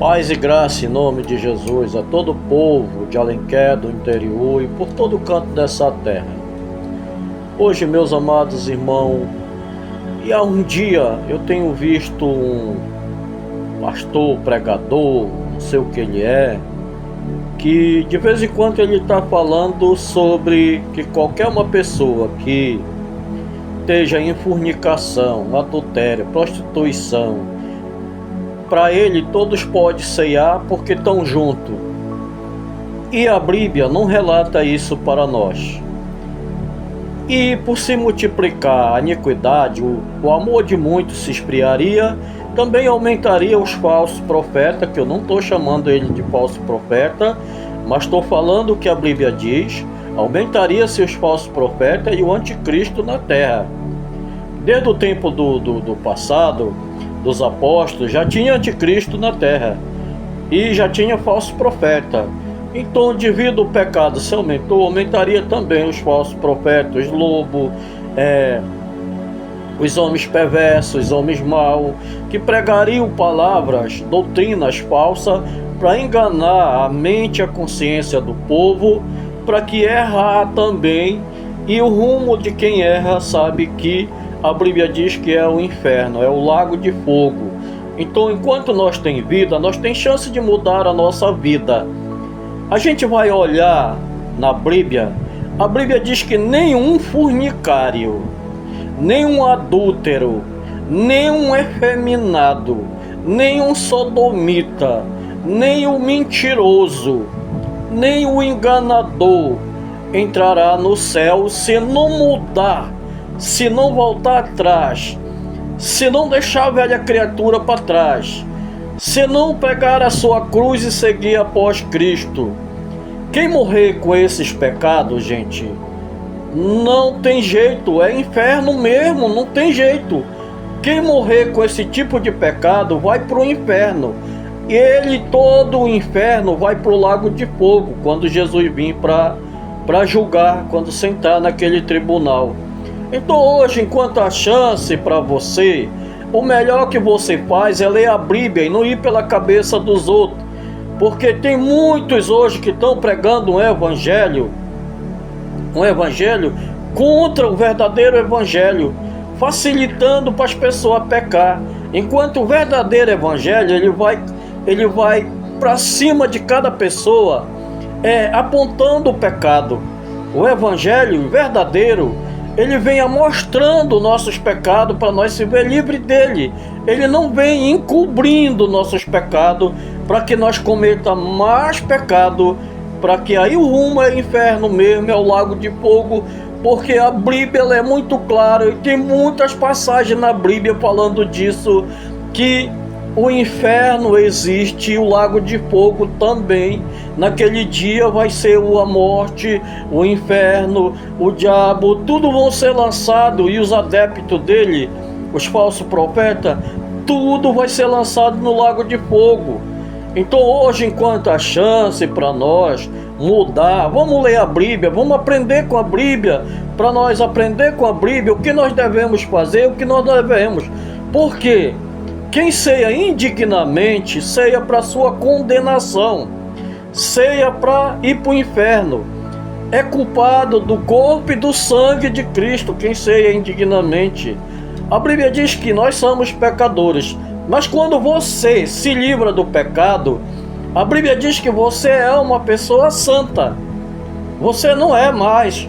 Paz e graça em nome de Jesus a todo o povo de Alenquer, do interior e por todo o canto dessa terra. Hoje, meus amados irmãos, e há um dia eu tenho visto um pastor, pregador, não sei o que ele é, que de vez em quando ele está falando sobre que qualquer uma pessoa que esteja em fornicação, adultério, prostituição, para ele todos podem ceiar porque estão juntos. E a Bíblia não relata isso para nós. E por se multiplicar a iniquidade, o amor de muitos se esfriaria, também aumentaria os falsos profetas, que eu não estou chamando ele de falso profeta, mas estou falando o que a Bíblia diz, aumentaria-se os falsos profetas e o anticristo na terra. Desde o tempo do passado, dos apóstolos, já tinha anticristo na terra e já tinha falso profeta. Então, devido ao pecado se aumentou, aumentaria também os falsos profetas, os lobos, os homens perversos, os homens maus, que pregariam palavras, doutrinas falsas para enganar a mente e a consciência do povo, para que errar também. E o rumo de quem erra sabe que a Bíblia diz que é o inferno, é o lago de fogo. Então, enquanto nós temos vida, nós temos chance de mudar a nossa vida. A gente vai olhar na Bíblia, a Bíblia diz que nenhum fornicário, nenhum adúltero, nenhum efeminado, nenhum sodomita, nem o mentiroso, nem o enganador entrará no céu se não mudar, se não voltar atrás, se não deixar a velha criatura para trás, se não pegar a sua cruz e seguir após Cristo. Quem morrer com esses pecados, gente, não tem jeito, é inferno mesmo, não tem jeito. Quem morrer com esse tipo de pecado vai para o inferno. E ele, todo o inferno, vai para o lago de fogo, quando Jesus vir para julgar, quando sentar naquele tribunal. Então hoje, enquanto há chance para você, o melhor que você faz é ler a Bíblia e não ir pela cabeça dos outros. Porque tem muitos hoje que estão pregando um evangelho contra o verdadeiro evangelho, facilitando para as pessoas pecar. Enquanto o verdadeiro evangelho, ele vai para cima de cada pessoa, apontando o pecado. O evangelho verdadeiro, ele vem mostrando nossos pecados para nós se ver livre dele. Ele não vem encobrindo nossos pecados para que nós cometa mais pecado, para que aí o rumo é o inferno mesmo, é o lago de fogo, porque a Bíblia ela é muito clara e tem muitas passagens na Bíblia falando disso, que o inferno existe e o lago de fogo também. Naquele dia vai ser a morte, o inferno, o diabo, tudo vão ser lançado, e os adeptos dele, os falsos profetas, tudo vai ser lançado no lago de fogo. Então hoje, enquanto há chance para nós mudar, vamos ler a Bíblia, vamos aprender com a Bíblia, para nós aprender com a Bíblia o que nós devemos fazer, o que nós devemos. Por quê? Quem ceia indignamente, ceia para sua condenação, ceia para ir para o inferno. É culpado do corpo e do sangue de Cristo quem ceia indignamente. A Bíblia diz que nós somos pecadores, mas quando você se livra do pecado, a Bíblia diz que você é uma pessoa santa. Você não é mais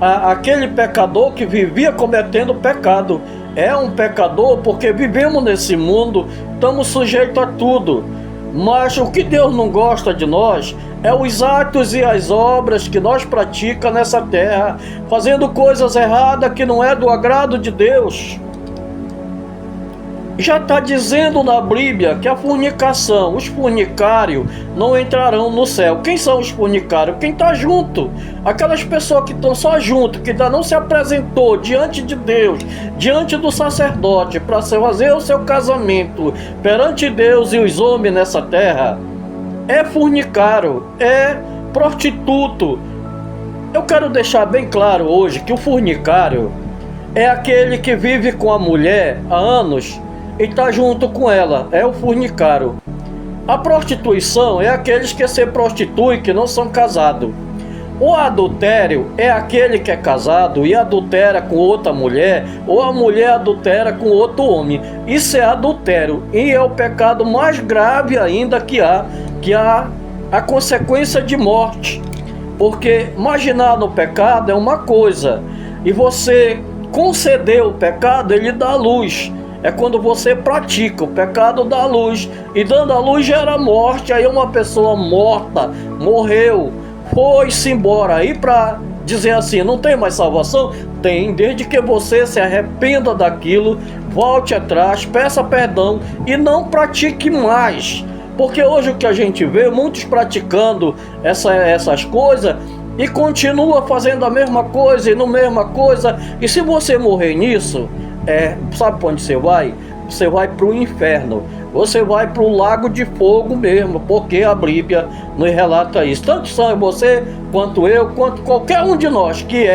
aquele pecador que vivia cometendo pecado. É um pecador porque vivemos nesse mundo, estamos sujeitos a tudo. Mas o que Deus não gosta de nós é os atos e as obras que nós praticamos nessa terra, fazendo coisas erradas que não é do agrado de Deus. Já está dizendo na Bíblia que a fornicação, os fornicários não entrarão no céu. Quem são os fornicários? Quem está junto. Aquelas pessoas que estão só junto, que ainda não se apresentou diante de Deus, diante do sacerdote, para fazer o seu casamento perante Deus e os homens nessa terra, é fornicário, é prostituto. Eu quero deixar bem claro hoje que o fornicário é aquele que vive com a mulher há anos e está junto com ela, é o fornicário. A prostituição é aqueles que se prostituem que não são casados. O adultério é aquele que é casado e adultera com outra mulher, ou a mulher adultera com outro homem. Isso é adultério e é o pecado mais grave ainda que há a consequência de morte. Porque imaginar no pecado é uma coisa, e você conceder o pecado, ele dá luz. É quando você pratica, o pecado dá luz, e dando a luz gera morte. Aí uma pessoa morta, morreu, foi-se embora. Aí para dizer assim, não tem mais salvação? Tem, desde que você se arrependa daquilo, volte atrás, peça perdão e não pratique mais. Porque hoje o que a gente vê, muitos praticando essas coisas e continua fazendo a mesma coisa e no mesma coisa. E se você morrer nisso, sabe para onde você vai? Você vai para o inferno. Você vai para o lago de fogo mesmo, porque a Bíblia nos relata isso. Tanto são você, quanto eu, quanto qualquer um de nós que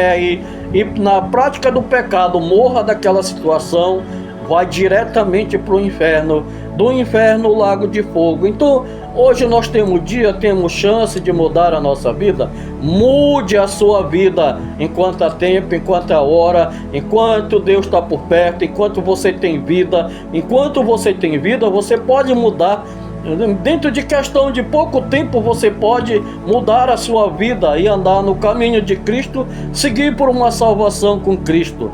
e na prática do pecado morra daquela situação, vai diretamente para o inferno, do inferno o lago de fogo. Então, hoje nós temos chance de mudar a nossa vida. Mude a sua vida enquanto há tempo, enquanto há hora, enquanto Deus está por perto, enquanto você tem vida. Enquanto você tem vida, você pode mudar. Dentro de questão de pouco tempo, você pode mudar a sua vida e andar no caminho de Cristo, seguir por uma salvação com Cristo.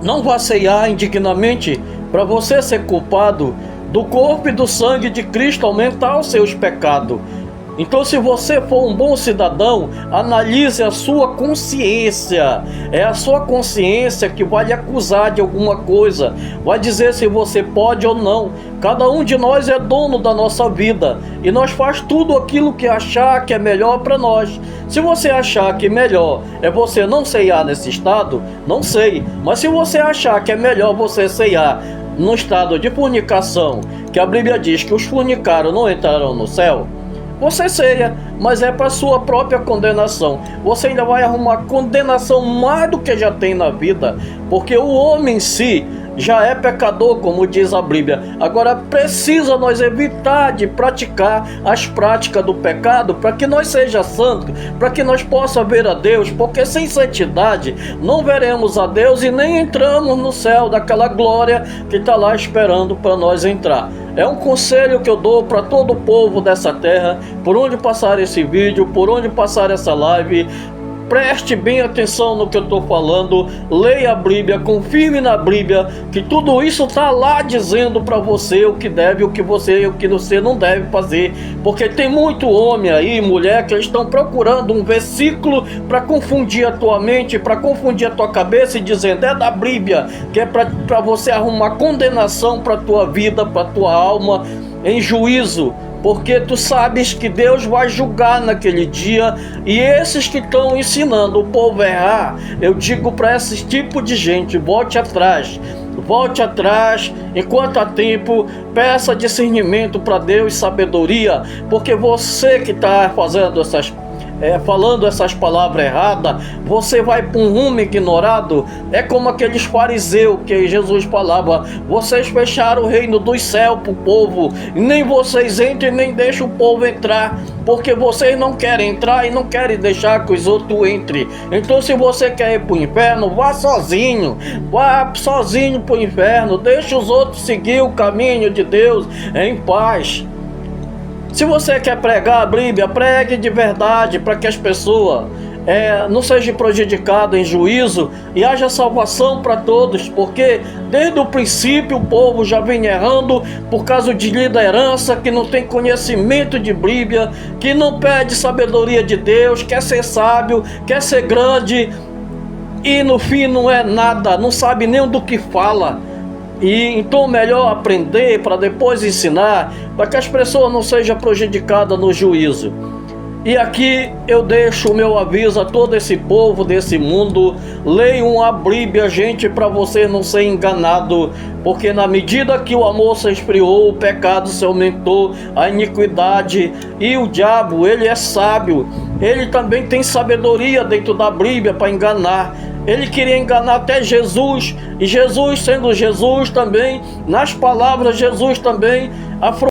Não vá ceiar indignamente para você ser culpado do corpo e do sangue de Cristo aumentar os seus pecados. Então, se você for um bom cidadão, analise a sua consciência. É a sua consciência que vai lhe acusar de alguma coisa, vai dizer se você pode ou não. Cada um de nós é dono da nossa vida e nós faz tudo aquilo que achar que é melhor para nós. Se você achar que melhor é você não ceiar nesse estado, não sei. Mas se você achar que é melhor você ceiar no estado de fornicação, que a Bíblia diz que os fornicários não entrarão no céu, você ceia, mas é para sua própria condenação. Você ainda vai arrumar condenação mais do que já tem na vida, porque o homem em si já é pecador, como diz a Bíblia. Agora precisa nós evitar de praticar as práticas do pecado para que nós seja santo, para que nós possa ver a Deus, porque sem santidade não veremos a Deus e nem entramos no céu daquela glória que está lá esperando para nós entrar. É um conselho que eu dou para todo o povo dessa terra, por onde passar esse vídeo, por onde passar essa live. Preste bem atenção no que eu estou falando, leia a Bíblia, confirme na Bíblia, que tudo isso está lá dizendo para você o que deve, o que você não deve fazer. Porque tem muito homem aí, mulher, que estão procurando um versículo para confundir a tua mente, para confundir a tua cabeça e dizendo, é da Bíblia, que é para você arrumar condenação para a tua vida, para a tua alma, em juízo. Porque tu sabes que Deus vai julgar naquele dia, e esses que estão ensinando o povo a errar, eu digo para esse tipo de gente, volte atrás, enquanto há tempo, peça discernimento para Deus, sabedoria, porque você que está fazendo falando essas palavras erradas, você vai para um rumo ignorado. É como aqueles fariseus que Jesus falava, vocês fecharam o reino dos céus para o povo, nem vocês entrem nem deixam o povo entrar, porque vocês não querem entrar e não querem deixar que os outros entrem. Então, se você quer ir para o inferno, vá sozinho para o inferno, deixa os outros seguir o caminho de Deus em paz. Se você quer pregar a Bíblia, pregue de verdade, para que as pessoas não sejam prejudicadas em juízo e haja salvação para todos, porque desde o princípio o povo já vem errando por causa de liderança que não tem conhecimento de Bíblia, que não pede sabedoria de Deus, quer ser sábio, quer ser grande e no fim não é nada, não sabe nem do que fala. E então melhor aprender para depois ensinar, para que as pessoas não sejam prejudicadas no juízo. E aqui eu deixo o meu aviso a todo esse povo desse mundo: leiam a Bíblia, gente, para você não ser enganado, porque na medida que o amor se esfriou, o pecado se aumentou, a iniquidade, e o diabo, ele é sábio, ele também tem sabedoria dentro da Bíblia para enganar. Ele queria enganar até Jesus, e Jesus, sendo Jesus também, nas palavras Jesus também